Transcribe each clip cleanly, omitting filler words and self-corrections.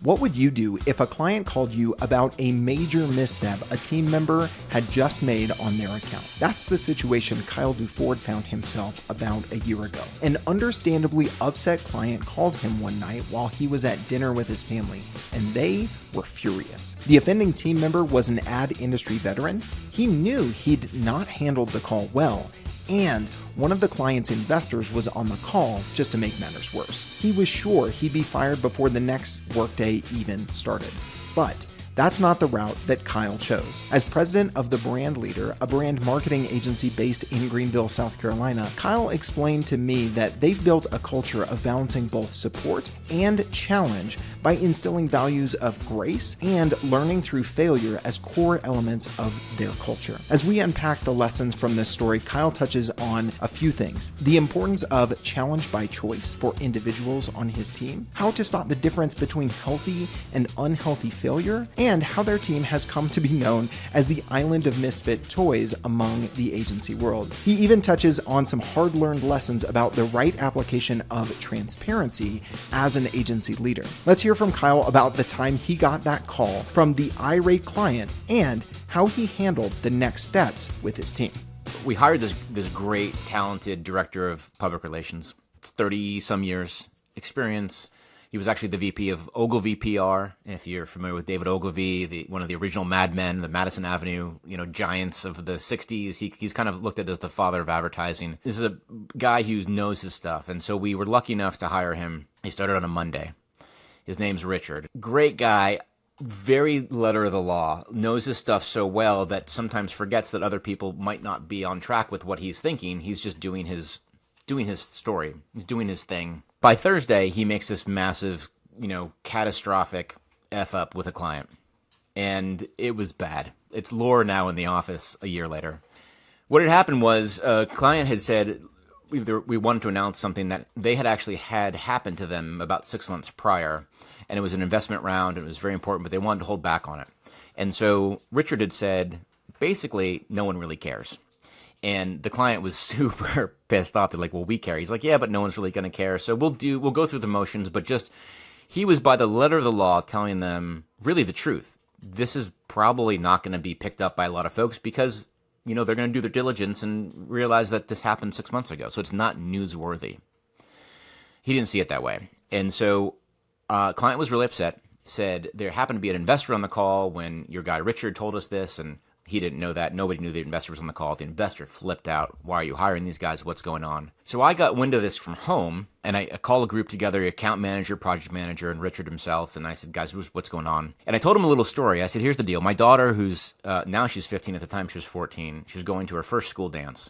What would you do if a client called you about a major misstep a team member had just made on their account? That's the situation Kyle Duford found himself about a year ago. An understandably upset client called him one night while he was at dinner with his family, and they were furious. The offending team member was an ad industry veteran. He knew he'd not handled the call well, and one of the client's investors was on the call just to make matters worse. He was sure he'd be fired before the next workday even started. But that's not the route that Kyle chose. As president of The Brand Leader, a brand marketing agency based in Greenville, South Carolina, Kyle explained to me that they've built a culture of balancing both support and challenge by instilling values of grace and learning through failure as core elements of their culture. As we unpack the lessons from this story, Kyle touches on a few things: the importance of challenge by choice for individuals on his team, how to spot the difference between healthy and unhealthy failure, and how their team has come to be known as the island of misfit toys among the agency world. He even touches on some hard-learned lessons about the right application of transparency as an agency leader. Let's hear from Kyle about the time he got that call from the irate client and how he handled the next steps with his team. We hired this great, talented director of public relations, 30-some years experience. He was actually the VP of Ogilvy PR. If you're familiar with David Ogilvy, one of the original Mad Men, the Madison Avenue, giants of the 60s. He's kind of looked at as the father of advertising. This is a guy who knows his stuff. And so we were lucky enough to hire him. He started on a Monday. His name's Richard. Great guy, very letter of the law, knows his stuff so well that sometimes forgets that other people might not be on track with what he's thinking. He's just doing his story. He's doing his thing. By Thursday, he makes this massive, catastrophic F up with a client. And it was bad. It's lore now in the office a year later. What had happened was a client had said we wanted to announce something that they had actually had happen to them about 6 months prior. And it was an investment round, and it was very important, but they wanted to hold back on it. And so Richard had said, basically, no one really cares. And the client was super pissed off. They're like, well, we care. He's like, yeah, but no one's really going to care. So we'll go through the motions, but he was by the letter of the law telling them really the truth. This is probably not going to be picked up by a lot of folks because, they're going to do their diligence and realize that this happened 6 months ago. So it's not newsworthy. He didn't see it that way. And so client was really upset, said there happened to be an investor on the call when your guy Richard told us this, and he didn't know that. Nobody knew the investor was on the call. The investor flipped out. Why are you hiring these guys? What's going on? So I got wind of this from home, and I call a group together, account manager, project manager, and Richard himself, and I said, guys, what's going on? And I told him a little story. I said, here's the deal. My daughter, who's now she's 15, at the time she was 14, she was going to her first school dance,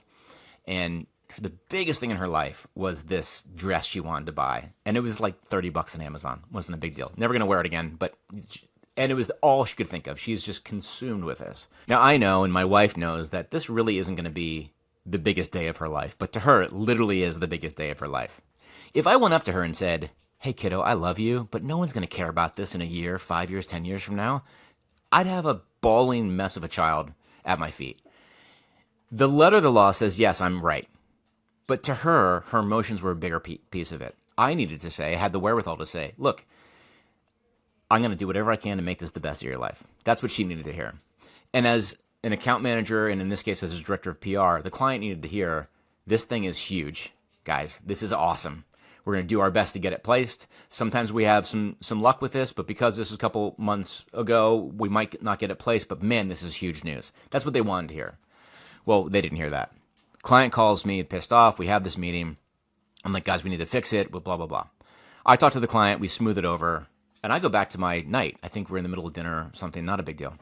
and the biggest thing in her life was this dress she wanted to buy, and it was like $30 on Amazon. Wasn't a big deal. Never going to wear it again, and it was all she could think of. She's just consumed with this. Now, I know, and my wife knows, that this really isn't going to be the biggest day of her life. But to her, it literally is the biggest day of her life. If I went up to her and said, hey, kiddo, I love you, but no one's going to care about this in a year, 5 years, 10 years from now, I'd have a bawling mess of a child at my feet. The letter of the law says, yes, I'm right. But to her, her emotions were a bigger piece of it. I needed to say, I had the wherewithal to say, look, I'm going to do whatever I can to make this the best of your life. That's what she needed to hear. And as an account manager, and in this case as a director of PR, the client needed to hear, this thing is huge. Guys, this is awesome. We're going to do our best to get it placed. Sometimes we have some luck with this, but because this was a couple months ago, we might not get it placed. But man, this is huge news. That's what they wanted to hear. Well, they didn't hear that. Client calls me pissed off. We have this meeting. I'm like, guys, we need to fix it, blah, blah, blah. I talk to the client. We smooth it over. And I go back to my night. I think we're in the middle of dinner or something. Not a big deal.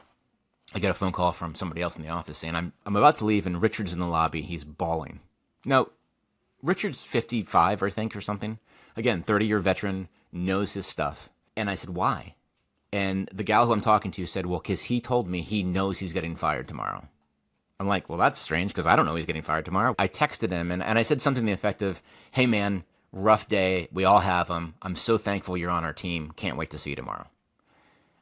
I get a phone call from somebody else in the office saying, I'm about to leave, and Richard's in the lobby. He's bawling. Now, Richard's 55, I think, or something. Again, 30-year veteran, knows his stuff. And I said, why? And the gal who I'm talking to said, well, because he told me he knows he's getting fired tomorrow. I'm like, well, that's strange, because I don't know he's getting fired tomorrow. I texted him, and I said something to the effect of, hey, man, rough day. We all have them. I'm so thankful you're on our team. Can't wait to see you tomorrow.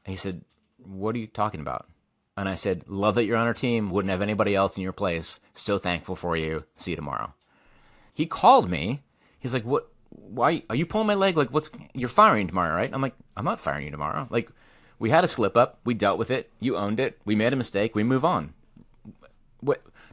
And he said, what are you talking about? And I said, love that you're on our team. Wouldn't have anybody else in your place. So thankful for you. See you tomorrow. He called me. He's like, what why are you pulling my leg? Like, you're firing tomorrow, right? I'm like, I'm not firing you tomorrow. Like, we had a slip up. We dealt with it. You owned it. We made a mistake. We move on.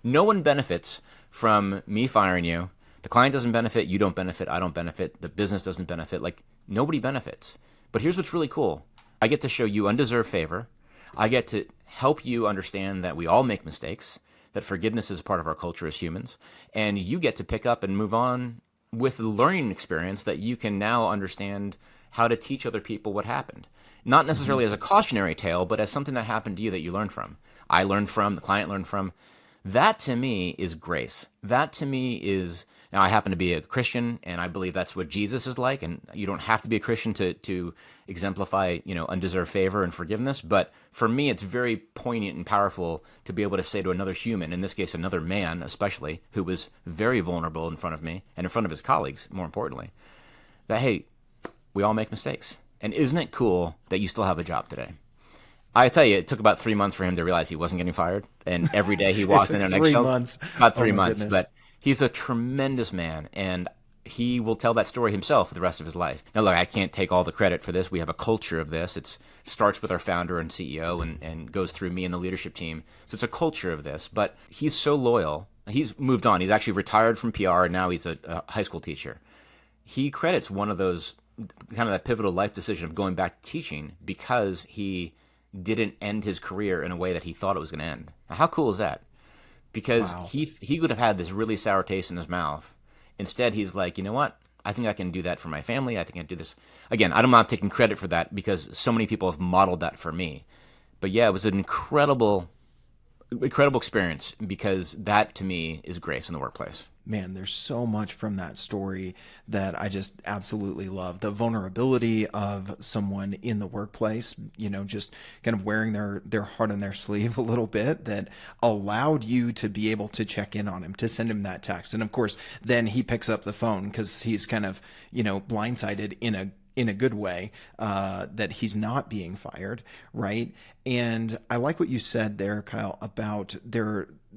No one benefits from me firing you. The client doesn't benefit. You don't benefit. I don't benefit. The business doesn't benefit. Like, nobody benefits. But here's what's really cool. I get to show you undeserved favor. I get to help you understand that we all make mistakes, that forgiveness is part of our culture as humans, and you get to pick up and move on with the learning experience that you can now understand how to teach other people what happened. Not necessarily as a cautionary tale, but as something that happened to you that you learned from. I learned from, the client learned from. That to me is grace. That to me is, now I happen to be a Christian, and I believe that's what Jesus is like, and you don't have to be a Christian to exemplify, undeserved favor and forgiveness. But for me, it's very poignant and powerful to be able to say to another human, in this case, another man especially, who was very vulnerable in front of me, and in front of his colleagues, more importantly, that, hey, we all make mistakes. And isn't it cool that you still have a job today? I tell you, it took about 3 months for him to realize he wasn't getting fired. And every day he walked in on eggshells. 3 months. About 3 Oh, my months. goodness. But he's a tremendous man. And he will tell that story himself for the rest of his life. Now, look, I can't take all the credit for this. We have a culture of this. It starts with our founder and CEO and goes through me and the leadership team. So it's a culture of this. But he's so loyal. He's moved on. He's actually retired from PR, and now he's a high school teacher. He credits one of those, kind of that pivotal life decision of going back to teaching because he didn't end his career in a way that he thought it was going to end. Now, how cool is that? Because Wow. he would have had this really sour taste in his mouth. Instead, he's like, you know what? I think I can do that for my family. I think I can do this. Again, I'm not taking credit for that because so many people have modeled that for me. But yeah, it was an incredible experience because that to me is grace in the workplace. Man, there's so much from that story that I just absolutely love. The vulnerability of someone in the workplace, just kind of wearing their heart on their sleeve a little bit, that allowed you to be able to check in on him, to send him that text. And of course, then he picks up the phone because he's kind of, blindsided in a good way, that he's not being fired, right? And I like what you said there, Kyle, about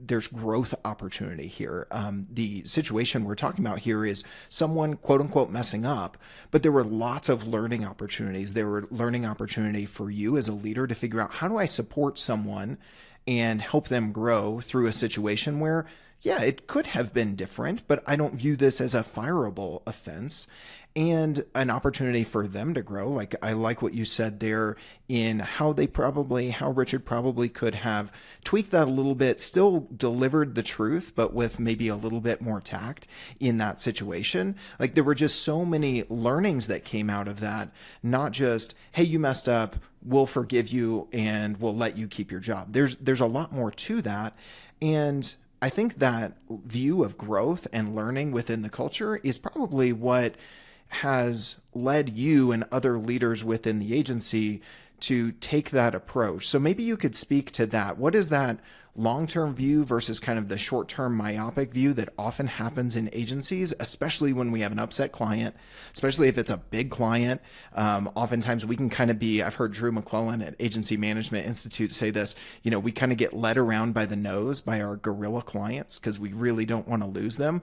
there's growth opportunity here. The situation we're talking about here is someone, quote unquote, messing up, but there were lots of learning opportunities. There were learning opportunity for you as a leader to figure out, how do I support someone and help them grow through a situation where, yeah, it could have been different, but I don't view this as a fireable offense, and an opportunity for them to grow. Like, I like what you said there in how Richard probably could have tweaked that a little bit, still delivered the truth, but with maybe a little bit more tact in that situation. Like, there were just so many learnings that came out of that, not just, hey, you messed up, we'll forgive you and we'll let you keep your job. There's a lot more to that. And I think that view of growth and learning within the culture is probably what has led you and other leaders within the agency to take that approach. So maybe you could speak to that. What is that long-term view versus kind of the short-term myopic view that often happens in agencies, especially when we have an upset client, especially if it's a big client? Oftentimes we can kind of be, I've heard Drew McClellan at Agency Management Institute say this, we kind of get led around by the nose by our gorilla clients because we really don't want to lose them.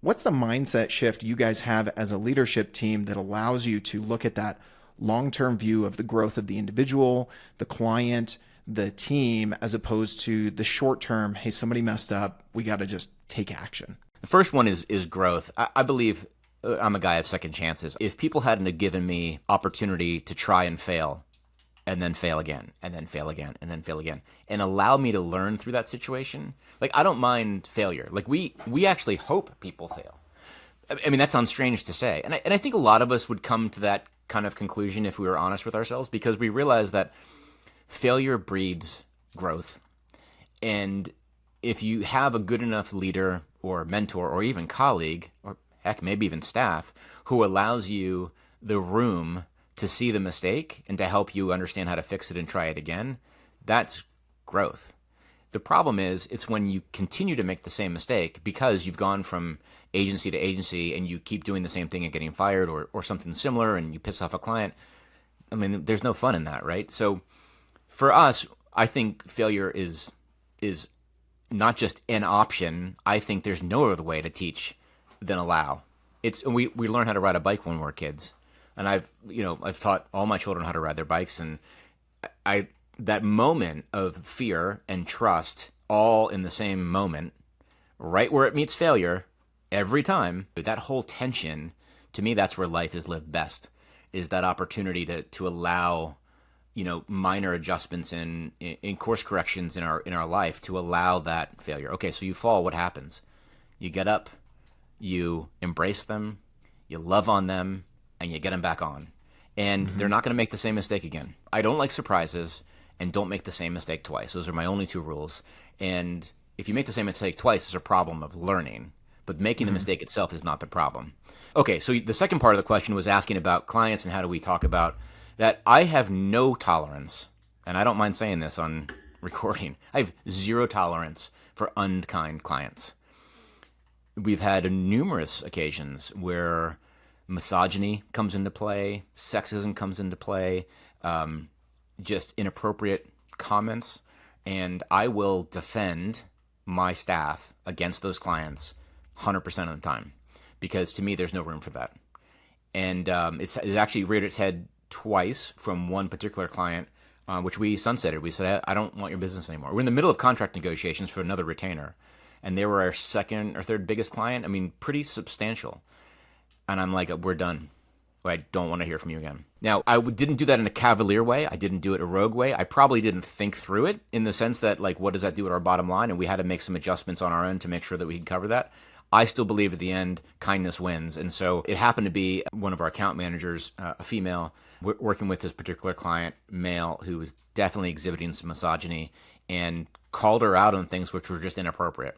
What's the mindset shift you guys have as a leadership team that allows you to look at that long-term view of the growth of the individual, the client, the team, as opposed to the short-term, hey, somebody messed up, we got to just take action? The first one is growth. I believe I'm a guy of second chances. If people hadn't have given me opportunity to try and fail, and then fail again, and then fail again, and then fail again, and allow me to learn through that situation, like, I don't mind failure. Like, we actually hope people fail. I mean, that sounds strange to say. And I think a lot of us would come to that kind of conclusion if we were honest with ourselves, because we realize that failure breeds growth. And if you have a good enough leader or mentor or even colleague, or heck, maybe even staff, who allows you the room to see the mistake and to help you understand how to fix it and try it again, that's growth. The problem is, it's when you continue to make the same mistake because you've gone from agency to agency and you keep doing the same thing and getting fired or something similar, and you piss off a client. I mean, there's no fun in that, right? So for us, I think failure is not just an option. I think there's no other way to teach than allow. we learn how to ride a bike when we're kids, and I've taught all my children how to ride their bikes, and I that moment of fear and trust all in the same moment, right where it meets failure every time, that whole tension, to me, that's where life is lived best, is that opportunity to allow, minor adjustments in course corrections in our life to allow that failure. Okay, so you fall, what happens? You get up, you embrace them, you love on them, and you get them back on. And they're not going to make the same mistake again. I don't like surprises, and don't make the same mistake twice. Those are my only two rules. And if you make the same mistake twice, there's a problem of learning. But making the mistake itself is not the problem. Okay, so the second part of the question was asking about clients and how do we talk about that. I have no tolerance, and I don't mind saying this on recording, I have zero tolerance for unkind clients. We've had numerous occasions where misogyny comes into play, sexism comes into play, just inappropriate comments, and I will defend my staff against those clients 100% of the time, because to me there's no room for that. And it's actually reared its head twice from one particular client, which we sunsetted. We said, I don't want your business anymore. We're in the middle of contract negotiations for another retainer, and they were our second or third biggest client. I mean, pretty substantial. And I'm like, we're done. I don't want to hear from you again. Now, I didn't do that in a cavalier way. I didn't do it a rogue way. I probably didn't think through it in the sense that, like, what does that do with our bottom line? And we had to make some adjustments on our end to make sure that we can cover that. I still believe at the end, kindness wins. And so it happened to be one of our account managers, a female, working with this particular client, male, who was definitely exhibiting some misogyny, and called her out on things which were just inappropriate.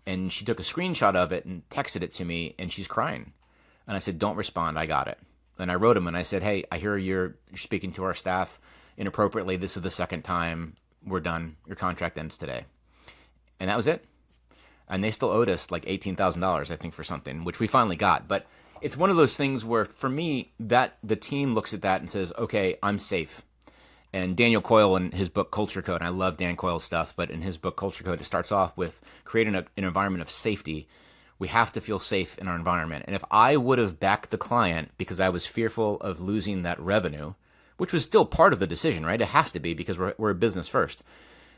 And she took a screenshot of it and texted it to me, and she's crying. And I said, don't respond. I got it. And I wrote him and I said, hey, I hear you're speaking to our staff inappropriately. This is the second time. We're done. Your contract ends today. And that was it. And they still owed us like $18,000, I think, for something, which we finally got. But it's one of those things where, for me, that the team looks at that and says, okay, I'm safe. And Daniel Coyle, in his book Culture Code, and I love Dan Coyle's stuff, but in his book Culture Code, it starts off with creating an environment of safety. We have to feel safe in our environment. And if I would have backed the client because I was fearful of losing that revenue, which was still part of the decision, right? It has to be, because we're a business first.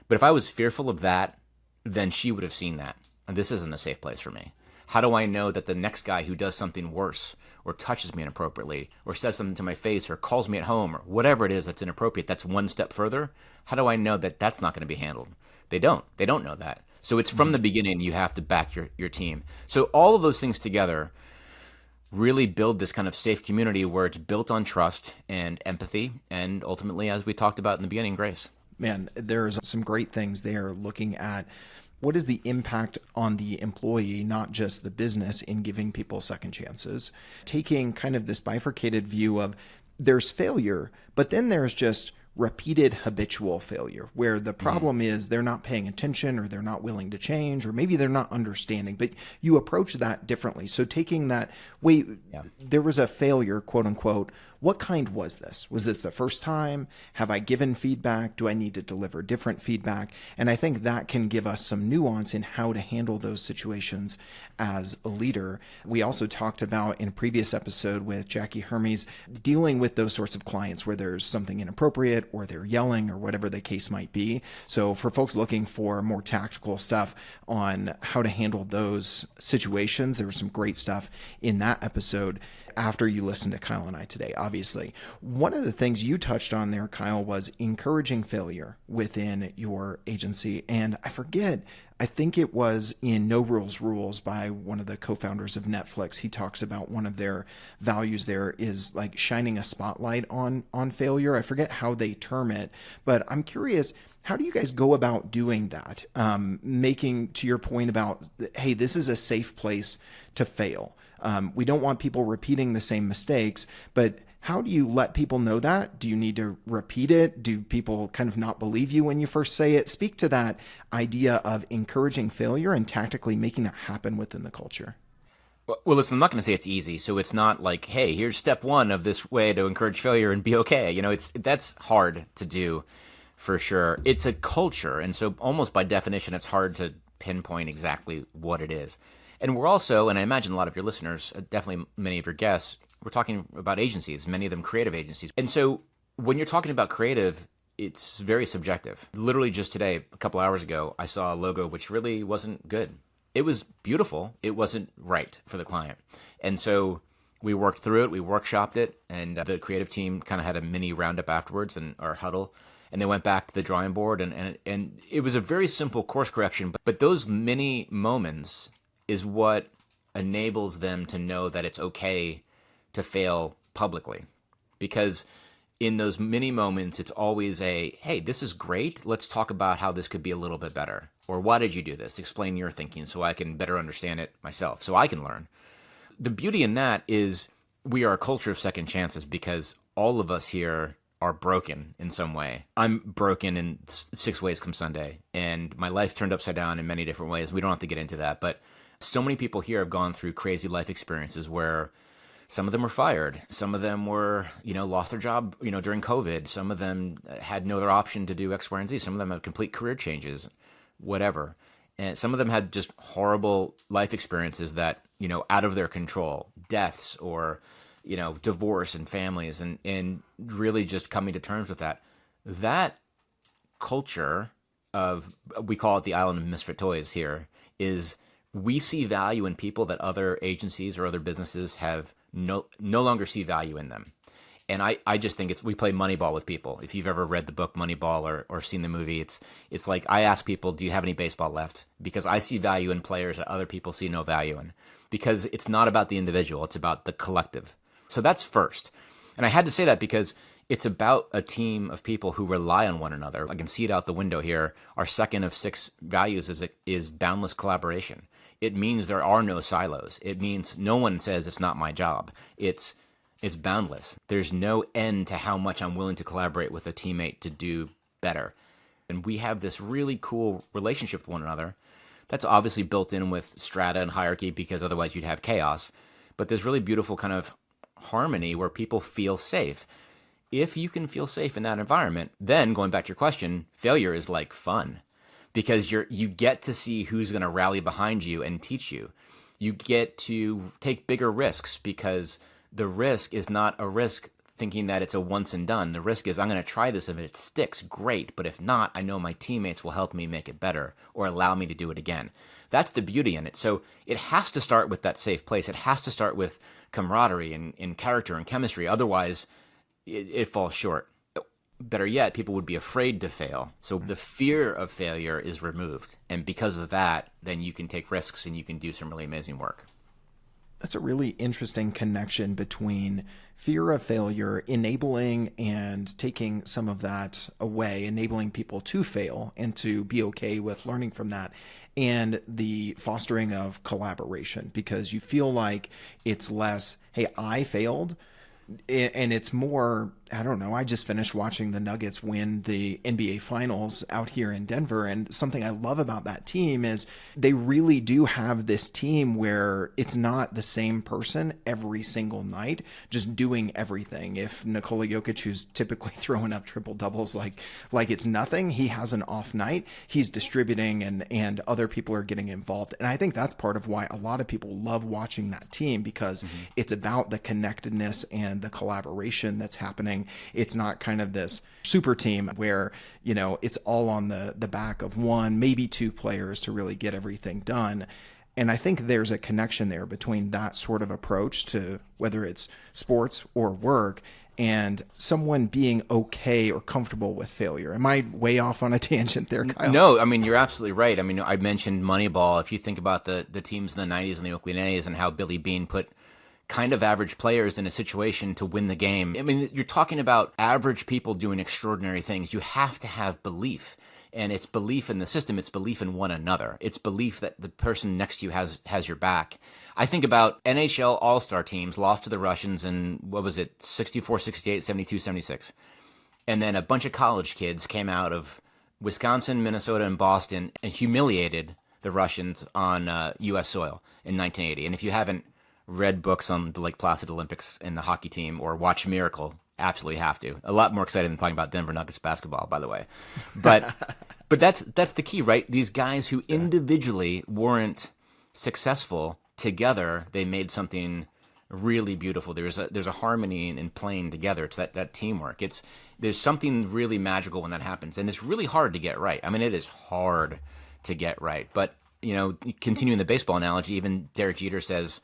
But if I was fearful of that, then she would have seen that. And this isn't a safe place for me. How do I know that the next guy who does something worse or touches me inappropriately or says something to my face or calls me at home or whatever it is that's inappropriate, that's one step further? How do I know that that's not going to be handled? They don't know that. So it's from the beginning, you have to back your team. So all of those things together really build this kind of safe community where it's built on trust and empathy and ultimately, as we talked about in the beginning, grace. Man, there's some great things there looking at what is the impact on the employee, not just the business, in giving people second chances. Taking kind of this bifurcated view of there's failure, but then there's just repeated habitual failure where the problem is they're not paying attention or they're not willing to change or maybe they're not understanding, but you approach that differently. So taking that, there was a failure, quote unquote. What kind was this? Was this the first time? Have I given feedback? Do I need to deliver different feedback? And I think that can give us some nuance in how to handle those situations as a leader. We also talked about in a previous episode with Jackie Hermes dealing with those sorts of clients where there's something inappropriate or they're yelling or whatever the case might be. So for folks looking for more tactical stuff on how to handle those situations, there was some great stuff in that episode after you listened to Kyle and I today, obviously. One of the things you touched on there, Kyle, was encouraging failure within your agency. And I think it was in No Rules Rules by one of the co-founders of Netflix. He talks about one of their values there is like shining a spotlight on failure. I forget how they term it, but I'm curious, how do you guys go about doing that? Making, to your point about, hey, this is a safe place to fail. We don't want people repeating the same mistakes, but how do you let people know that? Do you need to repeat it? Do people kind of not believe you when you first say it? Speak to that idea of encouraging failure and tactically making that happen within the culture. Well, listen, I'm not going to say it's easy. So it's not like, hey, here's step one of this way to encourage failure and be okay. That's hard to do for sure. It's a culture. And so almost by definition, it's hard to pinpoint exactly what it is. And we're also, and I imagine a lot of your listeners, definitely many of your guests, we're talking about agencies, many of them creative agencies. And so when you're talking about creative, it's very subjective. Literally just today, a couple hours ago, I saw a logo which really wasn't good. It was beautiful. It wasn't right for the client. And so we worked through it. We workshopped it. And the creative team kind of had a mini roundup afterwards and our huddle. And they went back to the drawing board. And it was a very simple course correction. But those mini moments is what enables them to know that it's okay to fail publicly. Because in those mini moments, it's always hey, this is great. Let's talk about how this could be a little bit better. Or why did you do this? Explain your thinking so I can better understand it myself, so I can learn. The beauty in that is we are a culture of second chances because all of us here are broken in some way. I'm broken in 6 ways come Sunday, and my life turned upside down in many different ways. We don't have to get into that, but so many people here have gone through crazy life experiences where some of them were fired. Some of them were, lost their job, during COVID. Some of them had no other option to do X, Y, and Z. Some of them had complete career changes, whatever. And some of them had just horrible life experiences that, out of their control, deaths or, divorce and families and really just coming to terms with that. That culture of, we call it the island of misfit toys here, is we see value in people that other agencies or other businesses have no longer see value in them. And I just think we play Moneyball with people. If you've ever read the book Moneyball or seen the movie, it's like I ask people, do you have any baseball left? Because I see value in players that other people see no value in. Because it's not about the individual, it's about the collective. So that's first. And I had to say that because it's about a team of people who rely on one another. I can see it out the window here. Our second of 6 values is boundless collaboration. It means there are no silos. It means no one says it's not my job. It's boundless. There's no end to how much I'm willing to collaborate with a teammate to do better. And we have this really cool relationship with one another that's obviously built in with strata and hierarchy because otherwise you'd have chaos. But there's really beautiful kind of harmony where people feel safe. If you can feel safe in that environment, then going back to your question, failure is like fun. Because you get to see who's going to rally behind you and teach you. You get to take bigger risks because the risk is not a risk thinking that it's a once and done. The risk is I'm going to try this. If it sticks, great. But if not, I know my teammates will help me make it better or allow me to do it again. That's the beauty in it. So it has to start with that safe place. It has to start with camaraderie and character and chemistry. Otherwise, it falls short. Better yet, people would be afraid to fail. So the fear of failure is removed. And because of that, then you can take risks and you can do some really amazing work. That's a really interesting connection between fear of failure, enabling and taking some of that away, enabling people to fail and to be okay with learning from that, and the fostering of collaboration, because you feel like it's less, hey, I failed. And it's more, I don't know, I just finished watching the Nuggets win the NBA Finals out here in Denver. And something I love about that team is they really do have this team where it's not the same person every single night just doing everything. If Nikola Jokic, who's typically throwing up triple doubles like it's nothing, he has an off night, he's distributing and other people are getting involved. And I think that's part of why a lot of people love watching that team, because it's about the connectedness and the collaboration that's happening. It's not kind of this super team where, it's all on the back of one, maybe 2 players to really get everything done. And I think there's a connection there between that sort of approach to whether it's sports or work and someone being okay or comfortable with failure. Am I way off on a tangent there, Kyle? No, you're absolutely right. I mentioned Moneyball. If you think about the teams in the 90s and the Oakland A's and how Billy Beane put kind of average players in a situation to win the game. You're talking about average people doing extraordinary things. You have to have belief. And it's belief in the system. It's belief in one another. It's belief that the person next to you has your back. I think about NHL All-Star teams lost to the Russians in, 64, 68, 72, 76. And then a bunch of college kids came out of Wisconsin, Minnesota, and Boston and humiliated the Russians on U.S. soil in 1980. And if you haven't read books on the Lake Placid Olympics and the hockey team or watch Miracle, absolutely have to. A lot more excited than talking about Denver Nuggets basketball, by the way. But that's the key, right? These guys who individually weren't successful, together they made something really beautiful. There's a harmony in playing together. It's that teamwork. There's something really magical when that happens, and it's really hard to get right. I mean, it is hard to get right. But continuing the baseball analogy, even Derek Jeter says,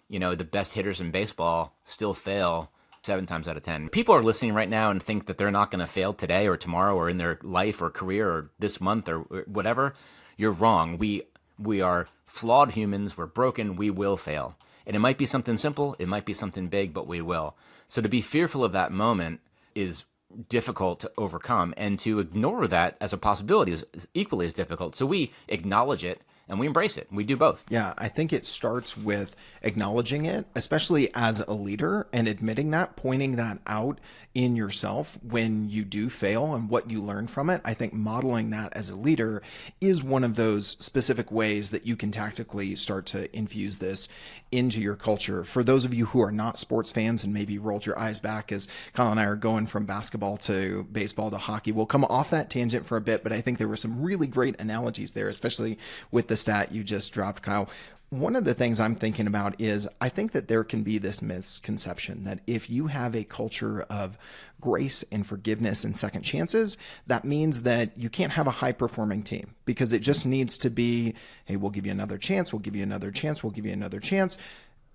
the best hitters in baseball still fail 7 times out of 10. People are listening right now and think that they're not going to fail today or tomorrow or in their life or career or this month or whatever. You're wrong. We are flawed humans. We're broken. We will fail. And it might be something simple, it might be something big, but we will. So to be fearful of that moment is difficult to overcome, and to ignore that as a possibility is equally as difficult. So we acknowledge it and we embrace it. We do both. Yeah, I think it starts with acknowledging it, especially as a leader, and admitting that, pointing that out in yourself when you do fail and what you learn from it. I think modeling that as a leader is one of those specific ways that you can tactically start to infuse this into your culture. For those of you who are not sports fans and maybe rolled your eyes back as Kyle and I are going from basketball to baseball to hockey, we'll come off that tangent for a bit, but I think there were some really great analogies there, especially with the stat you just dropped, Kyle. One of the things I'm thinking about is I think that there can be this misconception that if you have a culture of grace and forgiveness and second chances, that means that you can't have a high performing team, because it just needs to be, hey, we'll give you another chance, we'll give you another chance, we'll give you another chance.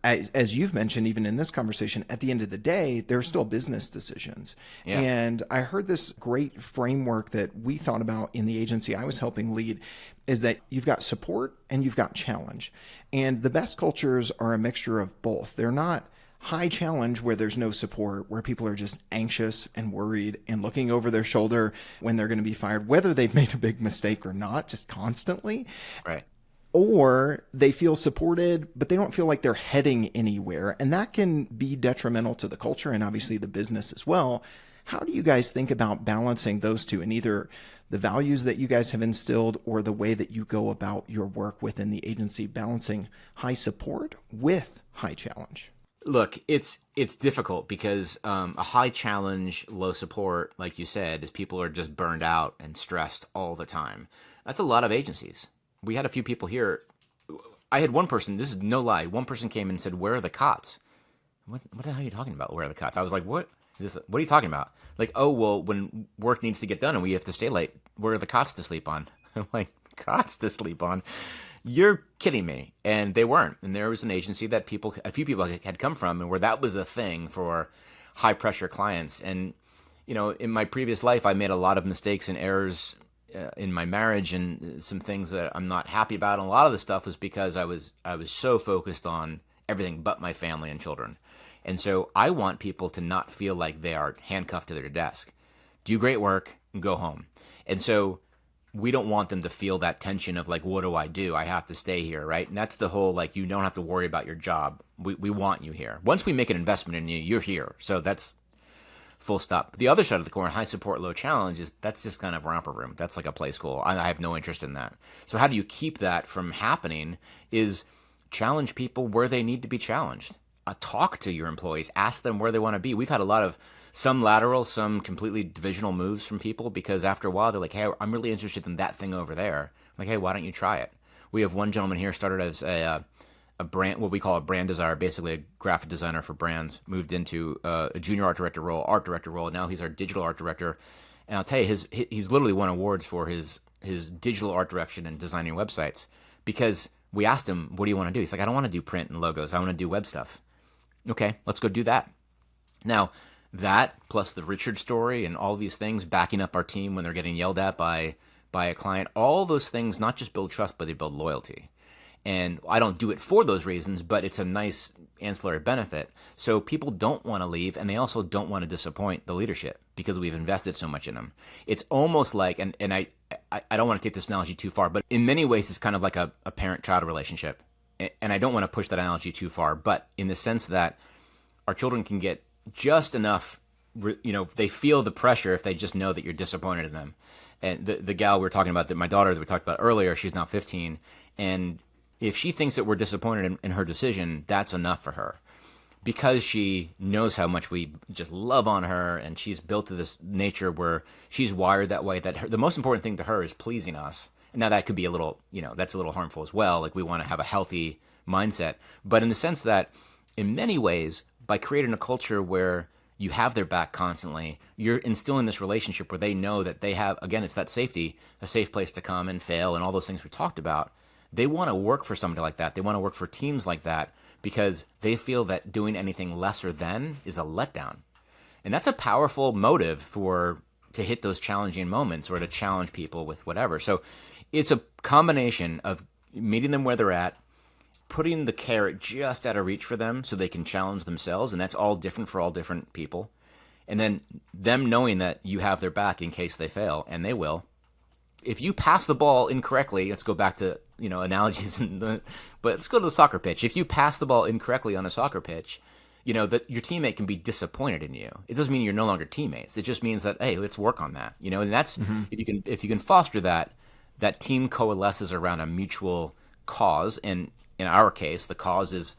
As you've mentioned, even in this conversation, at the end of the day, there are still business decisions. Yeah. And I heard this great framework that we thought about in the agency I was helping lead, is that you've got support and you've got challenge. And the best cultures are a mixture of both. They're not high challenge where there's no support, where people are just anxious and worried and looking over their shoulder when they're going to be fired, whether they've made a big mistake or not, just constantly. Right. Or they feel supported, but they don't feel like they're heading anywhere. And that can be detrimental to the culture and obviously the business as well. How do you guys think about balancing those two, in either the values that you guys have instilled or the way that you go about your work within the agency, balancing high support with high challenge? Look, it's difficult because a high challenge, low support, like you said, is people are just burned out and stressed all the time. That's a lot of agencies. We had a few people here. I had one person, this is no lie, one person came and said, "Where are the cots?" What the hell are you talking about, where are the cots? I was like, what are you talking about? Like, oh, well, when work needs to get done and we have to stay late, where are the cots to sleep on? I'm like, cots to sleep on? You're kidding me. And they weren't. And there was an agency that a few people had come from, and where that was a thing for high pressure clients. And, in my previous life, I made a lot of mistakes and errors in my marriage, and some things that I'm not happy about. And a lot of the stuff was because I was so focused on everything but my family and children. And so I want people to not feel like they are handcuffed to their desk. Do great work and go home. And so we don't want them to feel that tension of like, what do? I have to stay here, right? And that's the whole, like, you don't have to worry about your job. We want you here. Once we make an investment in you, you're here. So that's full stop. The other side of the coin, high support, low challenge, that's just kind of romper room. That's like a play school. I have no interest in that. So how do you keep that from happening is challenge people where they need to be challenged. Talk to your employees. Ask them where they want to be. We've had a lot of some lateral, some completely divisional moves from people because after a while they're like, hey, I'm really interested in that thing over there. I'm like, hey, why don't you try it? We have one gentleman here started as a brand, what we call a brand designer, basically a graphic designer for brands, moved into a junior art director role. Now he's our digital art director. And I'll tell you, he's literally won awards for his digital art direction and designing websites because we asked him, what do you want to do? He's like, I don't want to do print and logos. I want to do web stuff. Okay, let's go do that. Now, that plus the Richard story and all these things backing up our team when they're getting yelled at by a client, all those things not just build trust, but they build loyalty. And I don't do it for those reasons, but it's a nice ancillary benefit. So people don't want to leave, and they also don't want to disappoint the leadership because we've invested so much in them. It's almost like, and I don't want to take this analogy too far, but in many ways it's kind of like a parent-child relationship. And I don't want to push that analogy too far, but in the sense that our children can get just enough, they feel the pressure if they just know that you're disappointed in them. And the gal we were talking about, my daughter that we talked about earlier, she's now 15, and if she thinks that we're disappointed in her decision, that's enough for her. Because she knows how much we just love on her, and she's built to this nature where she's wired that way, that the most important thing to her is pleasing us. Now that could be a little, that's a little harmful as well. Like we want to have a healthy mindset, but in the sense that in many ways, by creating a culture where you have their back constantly, you're instilling this relationship where they know that they have, again, it's that safety, a safe place to come and fail and all those things we talked about. They want to work for somebody like that. They want to work for teams like that because they feel that doing anything lesser than is a letdown. And that's a powerful motive to hit those challenging moments or to challenge people with whatever. So it's a combination of meeting them where they're at, putting the carrot just out of reach for them so they can challenge themselves, and that's all different for all different people. And then them knowing that you have their back in case they fail, and they will. If you pass the ball incorrectly, let's go back to analogies, but let's go to the soccer pitch. If you pass the ball incorrectly on a soccer pitch, that your teammate can be disappointed in you. It doesn't mean you're no longer teammates. It just means that, hey, let's work on that. And that's if you can foster that team coalesces around a mutual cause. And in our case, the cause is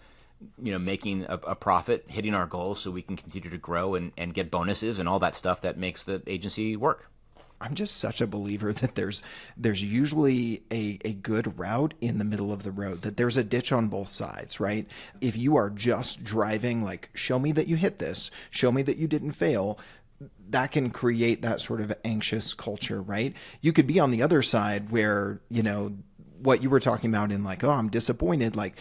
making a profit, hitting our goals so we can continue to grow and get bonuses and all that stuff that makes the agency work. I'm just such a believer that there's usually a good route in the middle of the road, that there's a ditch on both sides, right? If you are just driving, like, show me that you hit this, show me that you didn't fail, that can create that sort of anxious culture, right? You could be on the other side where, what you were talking about in like, oh, I'm disappointed, like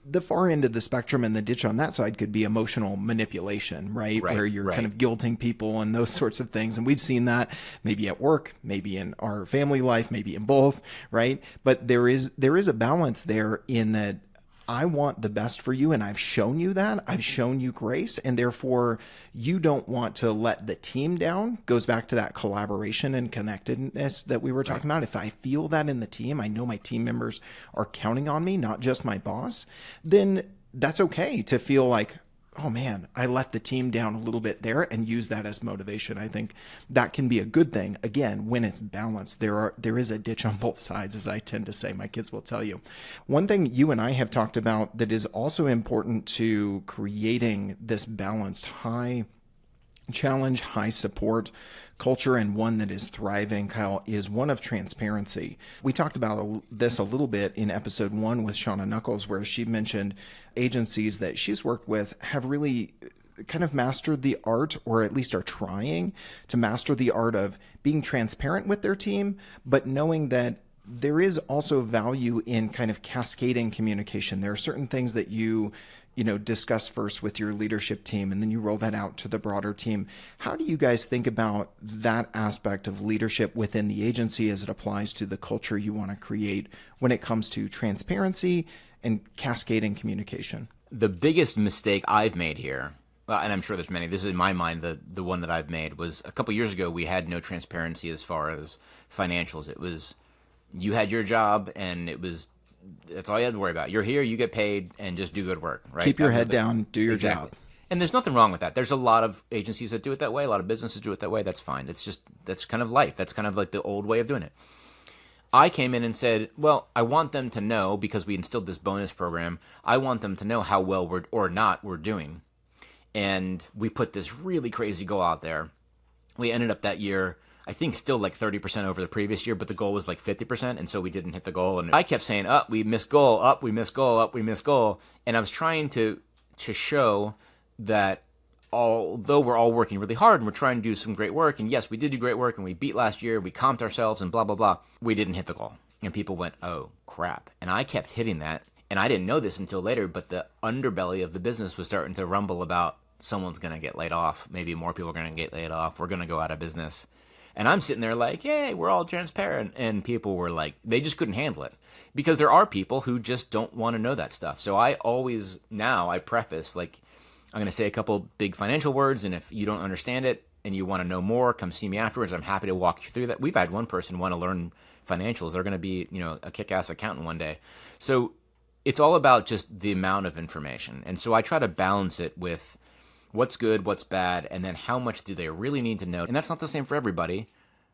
the far end of the spectrum and the ditch on that side could be emotional manipulation, right? Where you're kind of guilting people and those sorts of things. And we've seen that maybe at work, maybe in our family life, maybe in both, right? But there is a balance there in that I want the best for you, and I've shown you that. I've shown you grace, and therefore you don't want to let the team down. Goes back to that collaboration and connectedness that we were talking about. If I feel that in the team, I know my team members are counting on me, not just my boss, then that's okay to feel like, oh man, I let the team down a little bit there, and use that as motivation. I think that can be a good thing. Again, when it's balanced, there is a ditch on both sides, as I tend to say. My kids will tell you. One thing you and I have talked about that is also important to creating this balanced high challenge, high support culture, and one that is thriving, Kyle, is one of transparency. We talked about this a little bit in episode 1 with Shauna Knuckles, where she mentioned agencies that she's worked with have really kind of mastered the art, or at least are trying to master the art of being transparent with their team, but knowing that there is also value in kind of cascading communication. There are certain things that you discuss first with your leadership team, and then you roll that out to the broader team. How do you guys think about that aspect of leadership within the agency as it applies to the culture you want to create when it comes to transparency and cascading communication? The biggest mistake I've made here, and I'm sure there's many, this is in my mind, the one that I've made, was a couple years ago we had no transparency as far as financials. It was, you had your job, and that's all you had to worry about. You're here, you get paid, and just do good work, right? Keep your head down, do your job. And there's nothing wrong with that. There's a lot of agencies that do it that way. A lot of businesses do it that way. That's fine. That's kind of life. That's kind of like the old way of doing it. I came in and said, well, I want them to know, because we instilled this bonus program, I want them to know how well we're doing. And we put this really crazy goal out there. We ended up that year, I think, still like 30% over the previous year, but the goal was like 50%, and so we didn't hit the goal. And I kept saying, we missed goal, we missed goal, we missed goal. And I was trying to show that although we're all working really hard and we're trying to do some great work, and yes, we did do great work, and we beat last year, we comped ourselves and blah, blah, blah, we didn't hit the goal. And people went, oh, crap. And I kept hitting that. And I didn't know this until later, but the underbelly of the business was starting to rumble about someone's going to get laid off. Maybe more people are going to get laid off. We're going to go out of business. And I'm sitting there like, hey, we're all transparent. And people were like, they just couldn't handle it. Because there are people who just don't want to know that stuff. So I preface, like, I'm going to say a couple big financial words. And if you don't understand it and you want to know more, come see me afterwards. I'm happy to walk you through that. We've had one person want to learn financials. They're going to be, a kick-ass accountant one day. So it's all about just the amount of information. And so I try to balance it with what's good, what's bad, and then how much do they really need to know. And that's not the same for everybody.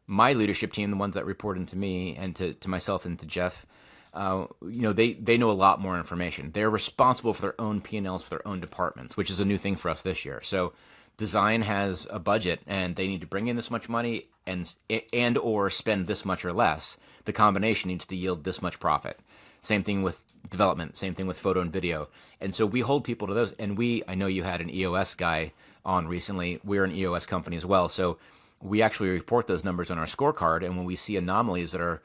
My leadership team, the ones that report into me and to myself and to Jeff, they know a lot more information. They're responsible for their own P&Ls for their own departments, which is a new thing for us this year. So design has a budget and they need to bring in this much money and or spend this much or less. The combination needs to yield this much profit. Same thing with development, same thing with photo and video. And so we hold people to those. And I know you had an EOS guy on recently. We're an EOS company as well. So we actually report those numbers on our scorecard. And when we see anomalies that are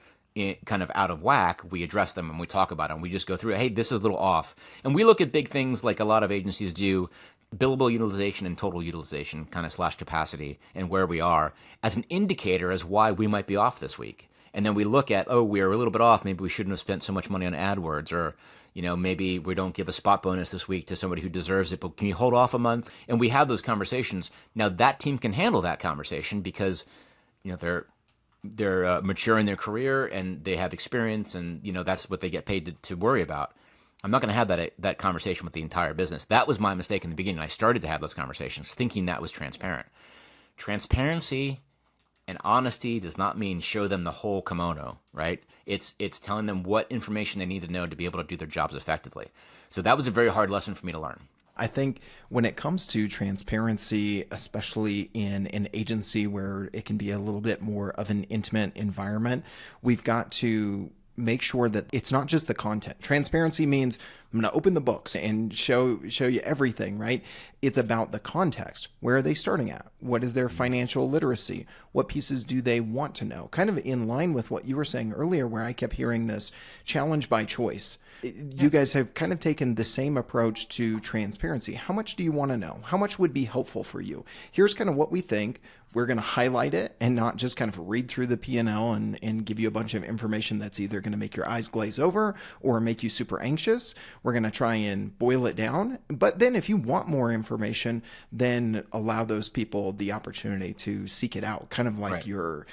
kind of out of whack, we address them and we talk about them. We just go through, hey, this is a little off. And we look at big things like a lot of agencies do, billable utilization and total utilization kind of / capacity and where we are as an indicator as why we might be off this week. And then we look at, oh, we're a little bit off. Maybe we shouldn't have spent so much money on AdWords, or, maybe we don't give a spot bonus this week to somebody who deserves it, but can you hold off a month? And we have those conversations. Now that team can handle that conversation because, they're mature in their career and they have experience, and that's what they get paid to worry about. I'm not going to have that conversation with the entire business. That was my mistake in the beginning. I started to have those conversations thinking that was transparent. Transparency and honesty does not mean show them the whole kimono, right? It's telling them what information they need to know to be able to do their jobs effectively. So that was a very hard lesson for me to learn. I think when it comes to transparency, especially in an agency where it can be a little bit more of an intimate environment, we've got to make sure that it's not just the content. Transparency means I'm going to open the books and show you everything, right? It's about the context. Where are they starting at? What is their financial literacy? What pieces do they want to know? Kind of in line with what you were saying earlier, where I kept hearing this challenge by choice. You guys have kind of taken the same approach to transparency. How much do you want to know? How much would be helpful for you? Here's kind of what we think. We're going to highlight it and not just kind of read through the P&L and give you a bunch of information that's either going to make your eyes glaze over or make you super anxious. We're going to try and boil it down. But then if you want more information, then allow those people the opportunity to seek it out, kind of like Right. you're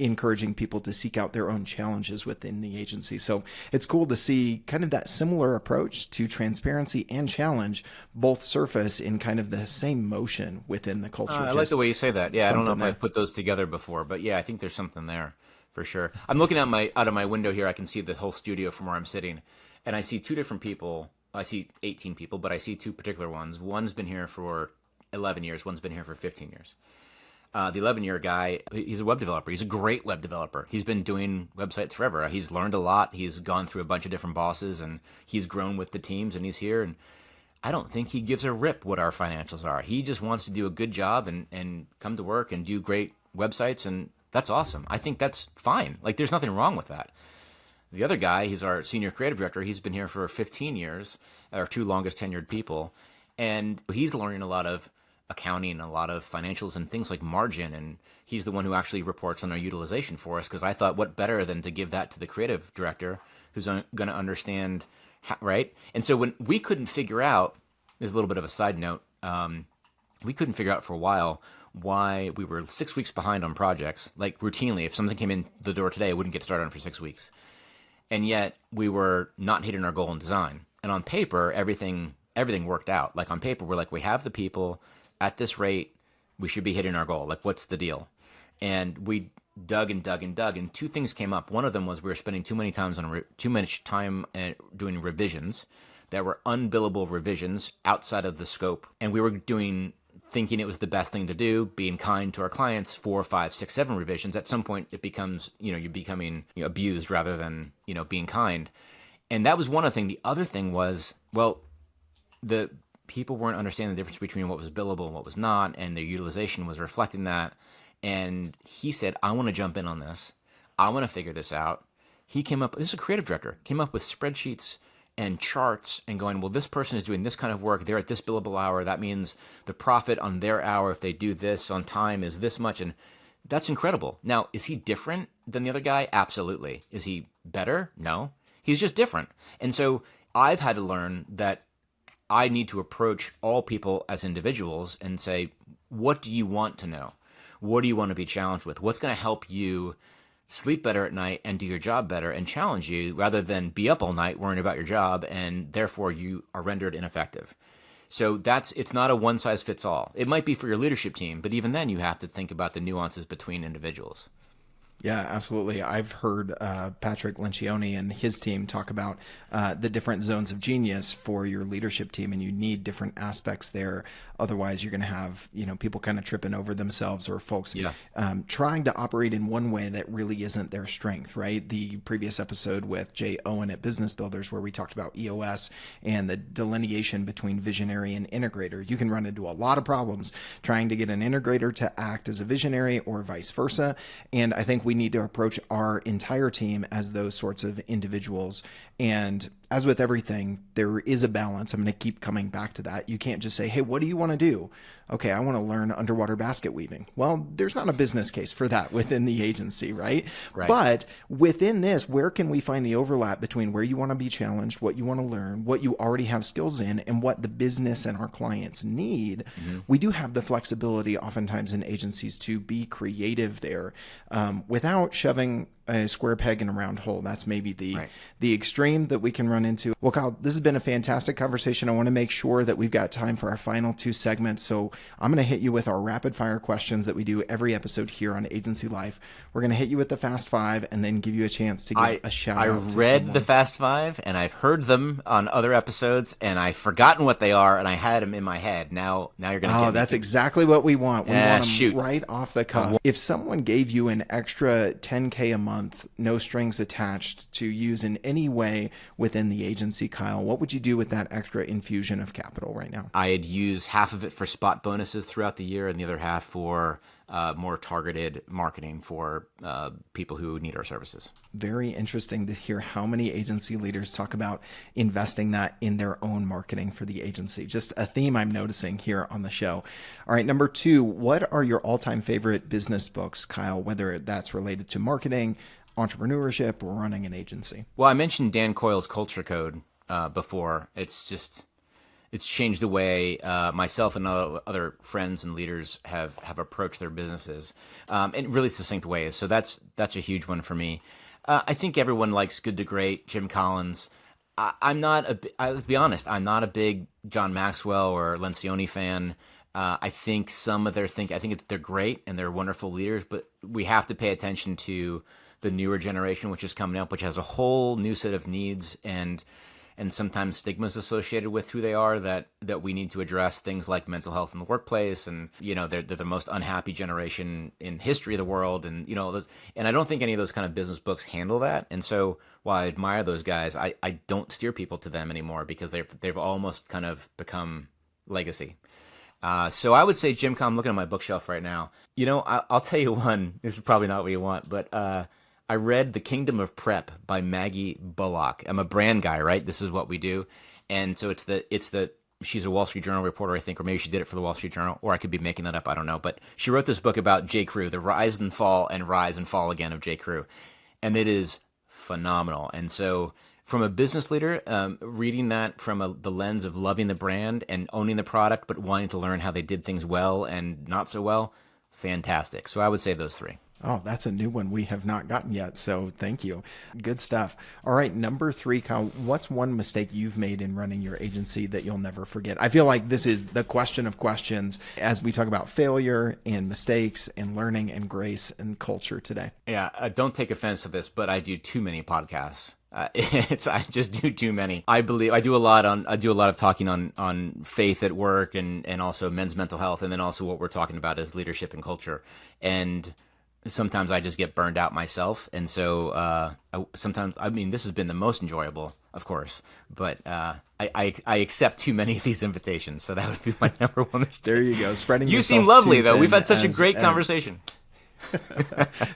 encouraging people to seek out their own challenges within the agency. So it's cool to see kind of that similar approach to transparency and challenge both surface in kind of the same motion within the culture. I like the way you say that. Yeah, I don't know if something I've put those together before, but yeah, I think there's something there for sure. I'm looking at out of my window here. I can see the whole studio from where I'm sitting, and I see two different people. I see 18 people, but I see two particular ones. One's been here for 11 years. One's been here for 15 years. The 11-year guy, he's a web developer. He's a great web developer. He's been doing websites forever. He's learned a lot. He's gone through a bunch of different bosses, and he's grown with the teams, and he's here. And I don't think he gives a rip what our financials are. He just wants to do a good job and come to work and do great websites, and that's awesome. I think that's fine. Like, there's nothing wrong with that. The other guy, he's our senior creative director. He's been here for 15 years, our two longest tenured people, and he's learning a lot of accounting, a lot of financials and things like margin, and he's the one who actually reports on our utilization for us, because I thought what better than to give that to the creative director who's going to understand how, right? And so when we couldn't figure out, there's a little bit of a side note, we couldn't figure out for a while why we were 6 weeks behind on projects. Like routinely, if something came in the door today, it wouldn't get started on for 6 weeks. And yet we were not hitting our goal in design. And on paper, everything worked out. Like on paper, we're like, we have the people at this rate, we should be hitting our goal. Like, what's the deal? And we dug and dug and dug, and two things came up. One of them was we were spending too much time doing revisions that were unbillable revisions outside of the scope, and we were thinking it was the best thing to do, being kind to our clients, 4, 5, 6, 7 revisions. At some point, it becomes you're becoming abused rather than being kind, and that was one of the things. The other thing was, well, the people weren't understanding the difference between what was billable and what was not, and their utilization was reflecting that. And he said, I want to jump in on this. I want to figure this out. He came up, this is a creative director, came up with spreadsheets and charts and going, well, this person is doing this kind of work. They're at this billable hour. That means the profit on their hour, if they do this on time, is this much. And that's incredible. Now, is he different than the other guy? Absolutely. Is he better? No. He's just different. And so I've had to learn that I need to approach all people as individuals and say, what do you want to know? What do you want to be challenged with? What's going to help you sleep better at night and do your job better and challenge you, rather than be up all night worrying about your job and therefore you are rendered ineffective? So it's not a one size fits all. It might be for your leadership team, but even then you have to think about the nuances between individuals. Yeah, absolutely. I've heard Patrick Lencioni and his team talk about the different zones of genius for your leadership team, and you need different aspects there. Otherwise, you're going to have people kind of tripping over themselves, or folks trying to operate in one way that really isn't their strength. Right. The previous episode with Jay Owen at Business Builders, where we talked about EOS and the delineation between visionary and integrator. You can run into a lot of problems trying to get an integrator to act as a visionary, or vice versa. And I think we need to approach our entire team as those sorts of individuals. And as with everything, there is a balance. I'm going to keep coming back to that. You can't just say, hey, what do you want to do? Okay, I want to learn underwater basket weaving. Well, there's not a business case for that within the agency, right? But within this, where can we find the overlap between where you want to be challenged, what you want to learn, what you already have skills in, and what the business and our clients need? We do have the flexibility oftentimes in agencies to be creative there without shoving a square peg in a round hole. That's maybe the extreme that we can run into. Well, Kyle, this has been a fantastic conversation. I want to make sure that we've got time for our final two segments. So I'm going to hit you with our rapid fire questions that we do every episode here on Agency Life. We're going to hit you with the Fast Five and then give you a chance to give a shout out to someone. I read the Fast Five and I've heard them on other episodes and I've forgotten what they are and I had them in my head. Now you're going to get that's exactly what we want. We want them right off the cuff. If someone gave you an extra $10K a month, no strings attached, to use in any way within the agency, Kyle, what would you do with that extra infusion of capital right now? I'd use half of it for spot bonuses throughout the year and the other half for more targeted marketing for people who need our services. Very interesting to hear how many agency leaders talk about investing that in their own marketing for the agency. Just a theme I'm noticing here on the show. All right, number two, what are your all-time favorite business books, Kyle, whether that's related to marketing, entrepreneurship, or running an agency? Well, I mentioned Dan Coyle's Culture Code before. It's changed the way myself and other friends and leaders have approached their businesses in really succinct ways. So that's a huge one for me. I think everyone likes Good to Great, Jim Collins. I'll be honest, I'm not a big John Maxwell or Lencioni fan. I think some of their I think they're great and they're wonderful leaders, but we have to pay attention to the newer generation, which is coming up, which has a whole new set of needs and sometimes stigmas associated with who they are that we need to address, things like mental health in the workplace. And, they're the most unhappy generation in history of the world. And, and I don't think any of those kind of business books handle that. And so while I admire those guys, I don't steer people to them anymore because they've almost kind of become legacy. So I would say Jim Collins. I'm looking at my bookshelf right now. I'll tell you one. This is probably not what you want, but I read The Kingdom of Prep by Maggie Bullock. I'm a brand guy, right? This is what we do. And so she's a Wall Street Journal reporter, I think, or maybe she did it for the Wall Street Journal, or I could be making that up, I don't know. But she wrote this book about J. Crew, the rise and fall again of J. Crew. And it is phenomenal. And so from a business leader, reading that from the lens of loving the brand and owning the product, but wanting to learn how they did things well and not so well, fantastic. So I would say those three. Oh, that's a new one we have not gotten yet. So thank you. Good stuff. All right. Number three, Kyle, what's one mistake you've made in running your agency that you'll never forget? I feel like this is the question of questions as we talk about failure and mistakes and learning and grace and culture today. Yeah. Don't take offense to this, but I do too many podcasts. I just do too many. I do a lot of talking on faith at work and also men's mental health. And then also what we're talking about is leadership and culture. And sometimes I just get burned out myself. And so this has been the most enjoyable, of course, but I accept too many of these invitations. So that would be my number one mistake. There you go. Spreading you yourself seem lovely, too though. thin. We've had such a great conversation.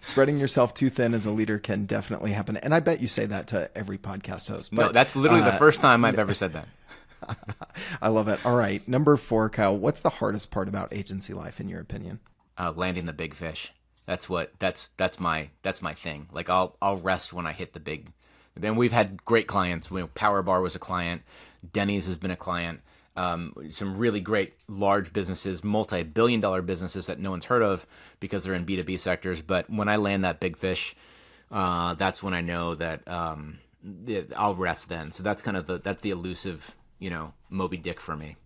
Spreading yourself too thin as a leader can definitely happen. And I bet you say that to every podcast host. But, no, that's literally the first time I've ever said that. I love it. All right. Number 4, Kyle, what's the hardest part about agency life in your opinion? Landing the big fish. That's my thing. Like I'll rest when I hit the big. And we've had great clients. Power Bar was a client. Denny's has been a client. Some really great large businesses, multi-billion-dollar businesses that no one's heard of because they're in B2B sectors. But when I land that big fish, that's when I know that I'll rest then. So that's kind of that's the elusive, Moby Dick for me.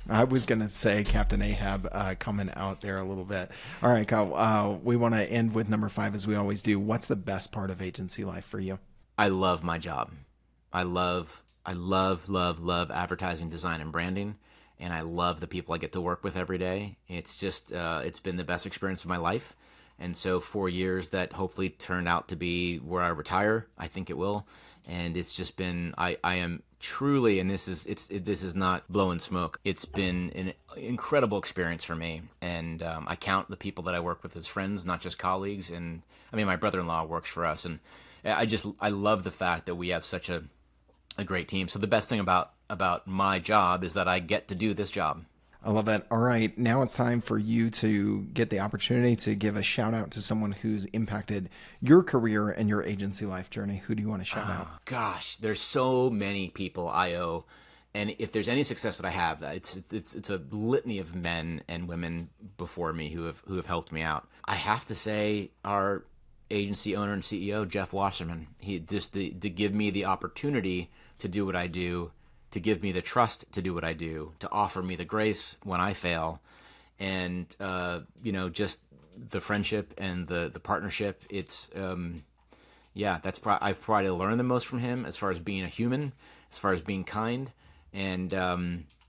I was going to say Captain Ahab coming out there a little bit. All right, Kyle, we want to end with number 5 as we always do. What's the best part of agency life for you? I love my job. I love advertising, design, and branding. And I love the people I get to work with every day. It's just, it's been the best experience of my life. And so 4 years that hopefully turned out to be where I retire. I think it will. And it's just been, I am truly, and this is not blowing smoke. It's been an incredible experience for me. And I count the people that I work with as friends, not just colleagues. And I mean, my brother-in-law works for us. And I love the fact that we have such a great team. So the best thing about my job is that I get to do this job. I love it. All right, now it's time for you to get the opportunity to give a shout out to someone who's impacted your career and your agency life journey. Who do you want to shout out? Gosh, there's so many people I owe, and if there's any success that I have, it's a litany of men and women before me who have helped me out. I have to say our agency owner and CEO, Jeff Wasserman. He just to give me the opportunity to do what I do, to give me the trust to do what I do, to offer me the grace when I fail, and just the friendship and the partnership. It's I've probably learned the most from him as far as being a human, as far as being kind, and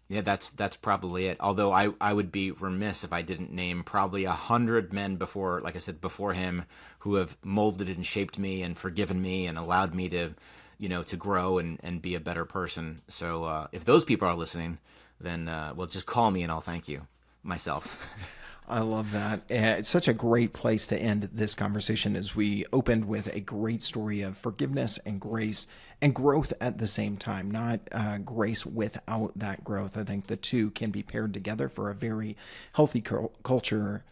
that's probably it. Although I would be remiss if I didn't name probably 100 men before, like I said, before him, who have molded and shaped me and forgiven me and allowed me to grow and be a better person. So if those people are listening, then just call me and I'll thank you myself. I love that. It's such a great place to end this conversation as we opened with a great story of forgiveness and grace and growth at the same time, not grace without that growth. I think the two can be paired together for a very healthy culture.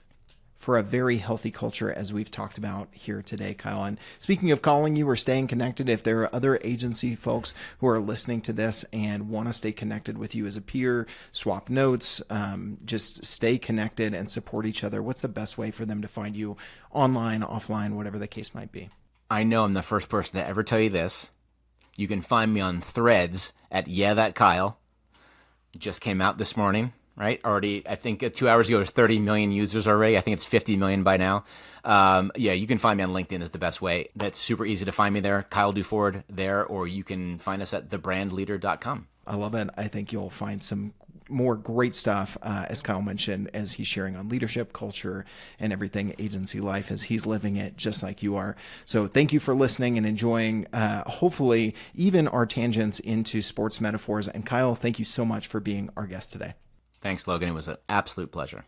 For a very healthy culture, as we've talked about here today, Kyle. And speaking of calling you or staying connected, if there are other agency folks who are listening to this and want to stay connected with you as a peer, swap notes, just stay connected and support each other, what's the best way for them to find you online, offline, whatever the case might be? I know I'm the first person to ever tell you this. You can find me on Threads at Kyle. It just came out this morning. Right? Already, I think 2 hours ago, there's 30 million users already. I think it's 50 million by now. You can find me on LinkedIn is the best way. That's super easy to find me there. Kyle Duford there, or you can find us at thebrandleader.com. I love it. I think you'll find some more great stuff, as Kyle mentioned, as he's sharing on leadership, culture, and everything agency life as he's living it just like you are. So thank you for listening and enjoying, hopefully, even our tangents into sports metaphors. And Kyle, thank you so much for being our guest today. Thanks, Logan. It was an absolute pleasure.